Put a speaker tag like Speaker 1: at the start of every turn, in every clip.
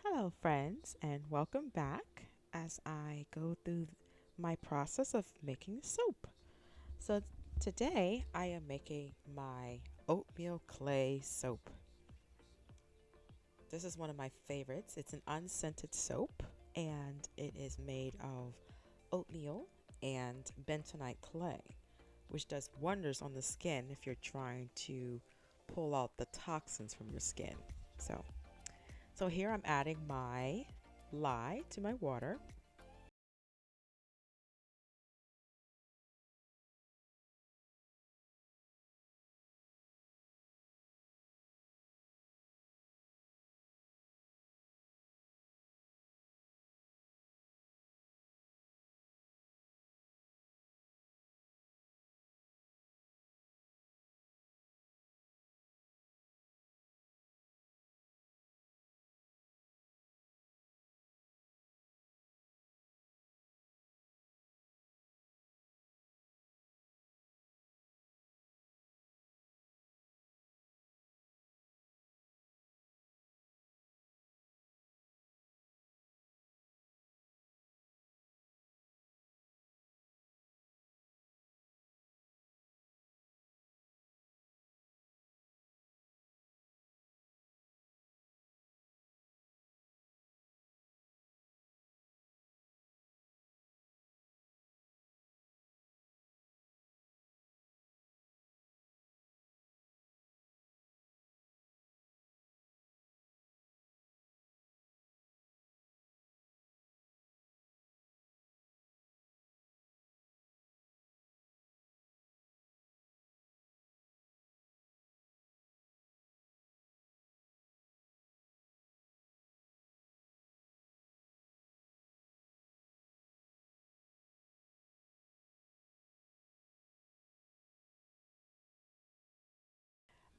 Speaker 1: Hello, friends, and welcome back as I go through my process of making soap. So, today I am making my oatmeal clay soap. This is one of my favorites. It's an unscented soap and it is made of oatmeal and bentonite clay, which does wonders on the skin if you're trying to pull out the toxins from your skin. So, so here I'm adding my lye to my water.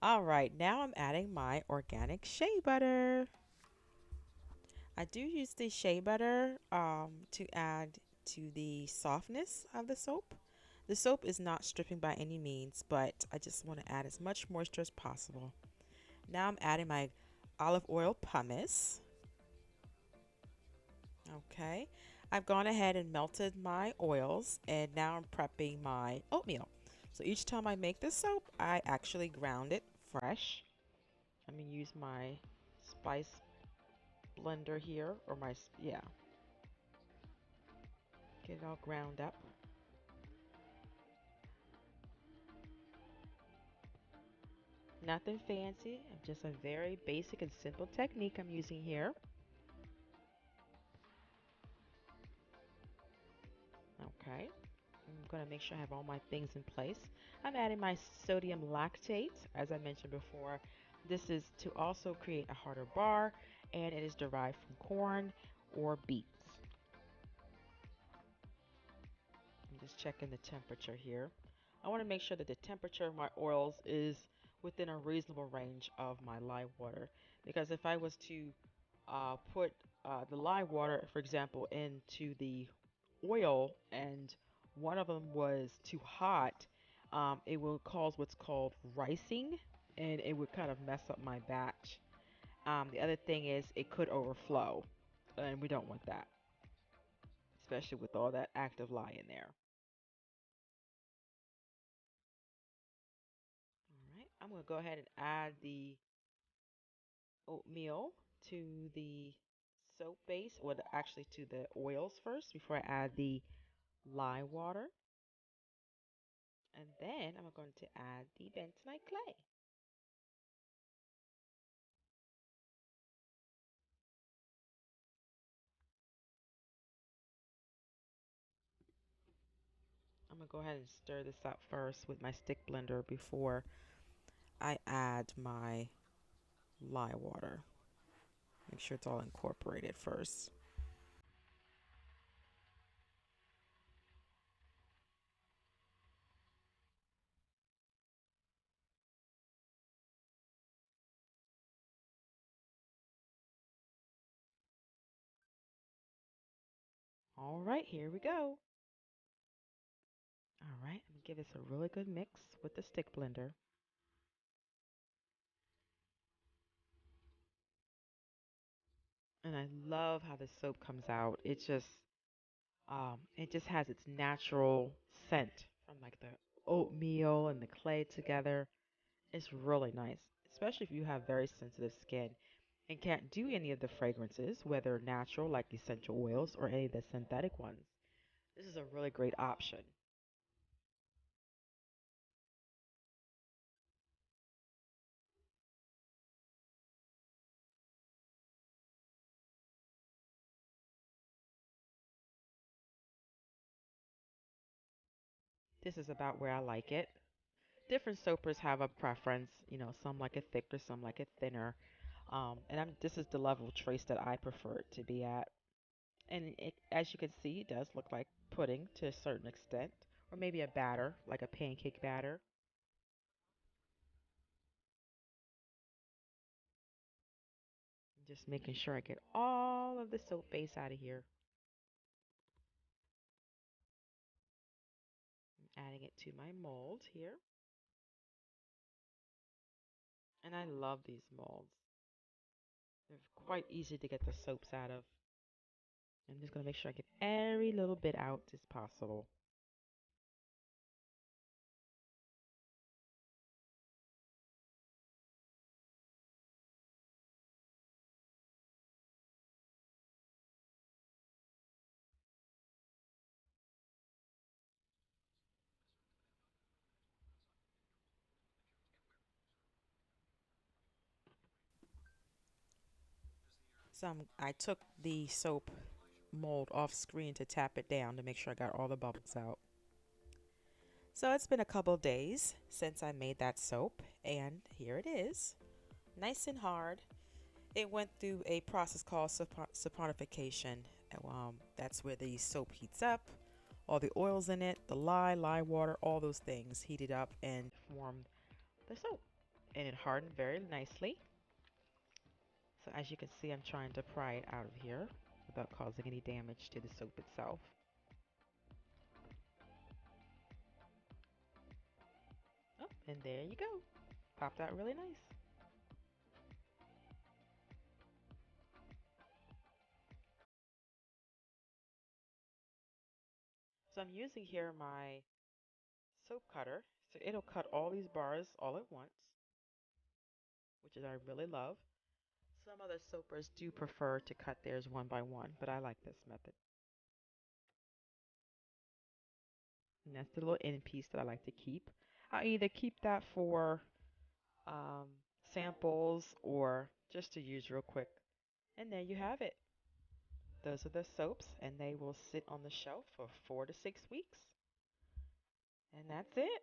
Speaker 1: All right, now I'm adding my organic shea butter. I do use the shea butter to add to the softness of the soap. The soap is not stripping by any means, but I just want to add as much moisture as possible. Now I'm adding my olive oil pumice. Okay, I've gone ahead and melted my oils, and now I'm prepping my oatmeal. So each time I make this soap, I actually ground it fresh. I'm gonna use my spice blender here, or yeah, get it all ground up. Nothing fancy, just a very basic and simple technique I'm using here. Okay, I'm gonna make sure I have all my things in place. I'm adding my sodium lactate, as I mentioned before. This is to also create a harder bar, and it is derived from corn or beets. I'm just checking the temperature here. I want to make sure that the temperature of my oils is within a reasonable range of my lye water. Because if I was to put the lye water, for example, into the oil and one of them was too hot, it will cause what's called ricing and it would kind of mess up my batch. The other thing is it could overflow, and we don't want that, especially with all that active lye in there. All right, I'm going to go ahead and add the oatmeal to the soap base, or actually to the oils first before I add the lye water. And then I'm going to add the bentonite clay. I'm going to go ahead and stir this up first with my stick blender before I add my lye water. Make sure it's all incorporated first. All right, here we go. All right, I'm going to give this a really good mix with the stick blender. And I love how the soap comes out. It just has its natural scent from like the oatmeal and the clay together. It's really nice, especially if you have very sensitive skin and can't do any of the fragrances, whether natural like essential oils or any of the synthetic ones. This is a really great option. This is about where I like it. Different soapers have a preference. Some like it thicker, some like it thinner. This is the level of trace that I prefer it to be at. And as you can see, it does look like pudding to a certain extent, or maybe a batter, like a pancake batter. Just making sure I get all of the soap base out of here. Adding it to my mold here. And I love these molds. They're quite easy to get the soaps out of. I'm just going to make sure I get every little bit out as possible. I took the soap mold off screen to tap it down to make sure I got all the bubbles out. So it's been a couple days since I made that soap, and here it is, nice and hard. It went through a process called saponification. That's where the soap heats up, all the oils in it, the lye water, all those things heated up and formed the soap. And it hardened very nicely. So as you can see, I'm trying to pry it out of here without causing any damage to the soap itself. Oh, and there you go. Popped out really nice. So I'm using here my soap cutter. So it'll cut all these bars all at once, which is I really love. Some other soapers do prefer to cut theirs one by one, but I like this method. And that's the little end piece that I like to keep. I either keep that for um, samples or just to use real quick. And there you have it. Those are the soaps, and they will sit on the shelf for 4 to 6 weeks. And that's it.